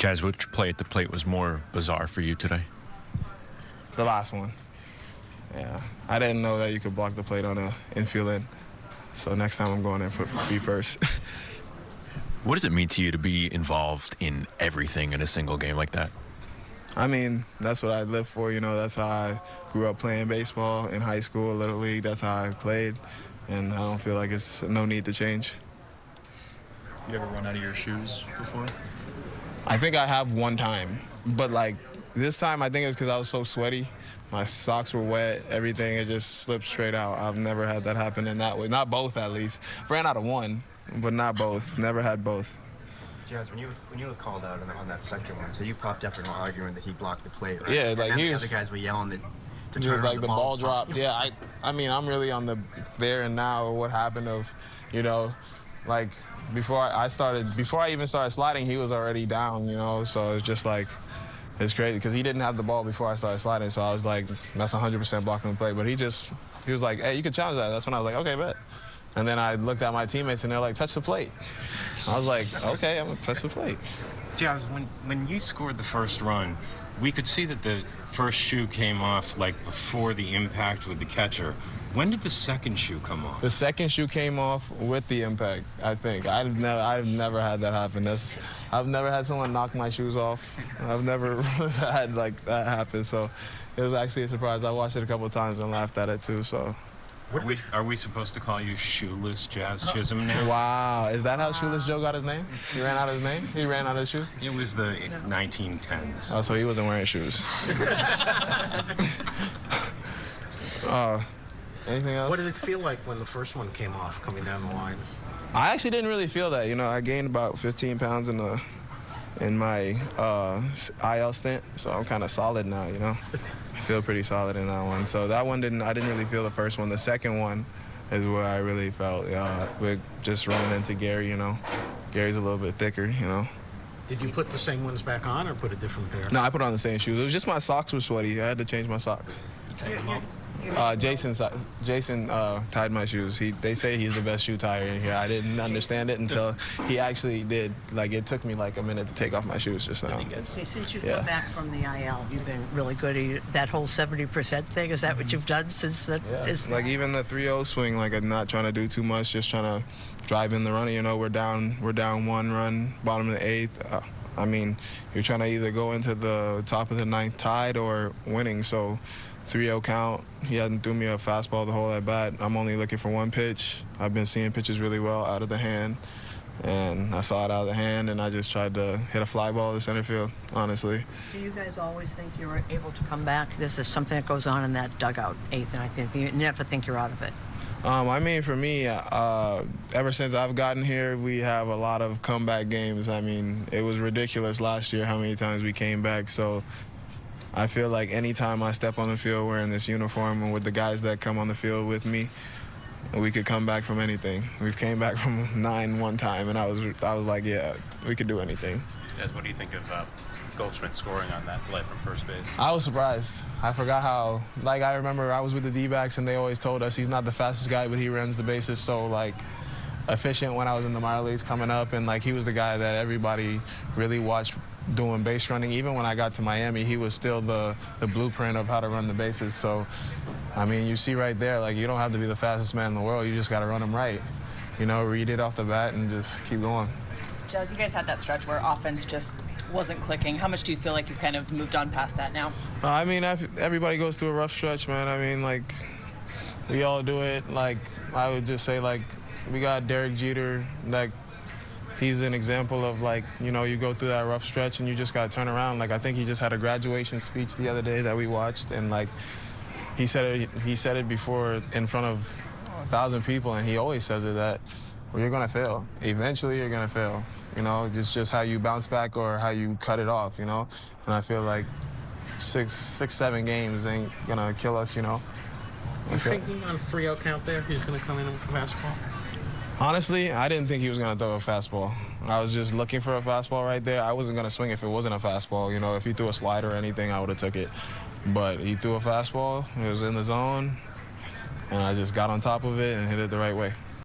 Jazz, which play at the plate was more bizarre for you today? The last one. Yeah, I didn't know that you could block the plate on a infield end. So next time I'm going in for be first. What does it mean to you to be involved in everything in a single game like that? I mean, that's what I live for. You know, that's how I grew up playing baseball in high school, Little League. That's how I played. And I don't feel like it's no need to change. You ever run out of your shoes before? I think I have one time. But, like, this time I think it's because I was so sweaty. My socks were wet, everything, it just slipped straight out. I've never had that happen in that way. Not both, at least. Ran out of one, but not both. Never had both. Jazz, when you were called out on that second one, so you popped up and were arguing that he blocked the plate, right? Yeah, like the other guys were yelling that to turn like around the ball dropped. Yeah, I mean, I'm really on the there and now what happened of, you know, like before I even started sliding, he was already down, you know, so it's just like, it's crazy because he didn't have the ball before I started sliding, so I was like, that's 100% blocking the play. But he was like, hey, you can challenge that. That's when I was like, okay, bet. And then I looked at my teammates and they're like, touch the plate. I was like, okay, I'm gonna touch the plate. Jazz, when you scored the first run, we could see that the first shoe came off like before the impact with the catcher. When did the second shoe come off? The second shoe came off with the impact, I think. I've never had that happen. I've never had someone knock my shoes off. I've never had like that happen. So it was actually a surprise. I watched it a couple of times and laughed at it too. So. Are we supposed to call you Shoeless Jazz Chisholm now? Wow, is that how Shoeless Joe got his name? He ran out of his name? He ran out of his shoes? It was the 1910s. Oh, so he wasn't wearing shoes. Anything else? What did it feel like when the first one came off, coming down the line? I actually didn't really feel that. You know, I gained about 15 pounds in my IL stint, so I'm kind of solid now, you know. I feel pretty solid in that one. So that one I didn't really feel the first one. The second one is where I really felt, with just running into Gary, you know. Gary's a little bit thicker, you know. Did you put the same ones back on or put a different pair? No, I put on the same shoes. It was just my socks were sweaty. I had to change my socks. You take them off? Jason tied my shoes. They say he's the best shoe tire in here. I didn't understand it until he actually did. Like, it took me like a minute to take off my shoes just now. Okay, since you've come back from the IL, you've been really good. That whole 70% thing, is that what you've done since that? Yeah. Like even the 3-0 swing, like I'm not trying to do too much, just trying to drive in the runner. You know, we're down 1 run, bottom of the 8th. I mean, you're trying to either go into the top of the 9th tied or winning. So 3-0 count. He hasn't threw me a fastball the whole at bat. I'm only looking for one pitch. I've been seeing pitches really well out of the hand, and I saw it out of the hand, and I just tried to hit a fly ball to center field, honestly. Do you guys always think you're able to come back? This is something that goes on in that dugout, 8th, and I think you never think you're out of it. I mean, for me, ever since I've gotten here, we have a lot of comeback games. I mean, it was ridiculous last year how many times we came back, so I feel like anytime I step on the field wearing this uniform and with the guys that come on the field with me, we could come back from anything. We've came back from 9 one time, and I was like, yeah, we could do anything. Yes, what do you think of Goldschmidt scoring on that play from first base? I was surprised. I forgot how, like, I remember I was with the D-backs, and they always told us he's not the fastest guy, but he runs the bases so, like, efficient when I was in the minor leagues coming up, and, like, he was the guy that everybody really watched doing base running. Even when I got to Miami, he was still the blueprint of how to run the bases. So, I mean, you see right there, like, you don't have to be the fastest man in the world. You just got to run them right. You know, read it off the bat and just keep going. Jazz, you guys had that stretch where offense just wasn't clicking. How much do you feel like you've kind of moved on past that now? I mean, everybody goes through a rough stretch, man. I mean, like, we all do it. Like, I would just say, like, we got Derek Jeter, like, he's an example of, like, you know, you go through that rough stretch and you just got to turn around. Like, I think he just had a graduation speech the other day that we watched, and, like, he said it before in front of 1,000 people, and he always says it that, well, you're going to fail. Eventually you're going to fail. You know, it's just how you bounce back or how you cut it off, you know? And I feel like 7 games ain't going to kill us, you know? You thinking on 3-0 count there, he's going to come in with a fastball? Honestly, I didn't think he was going to throw a fastball. I was just looking for a fastball right there. I wasn't going to swing if it wasn't a fastball. You know, if he threw a slider or anything, I would have took it. But he threw a fastball. It was in the zone, and I just got on top of it and hit it the right way.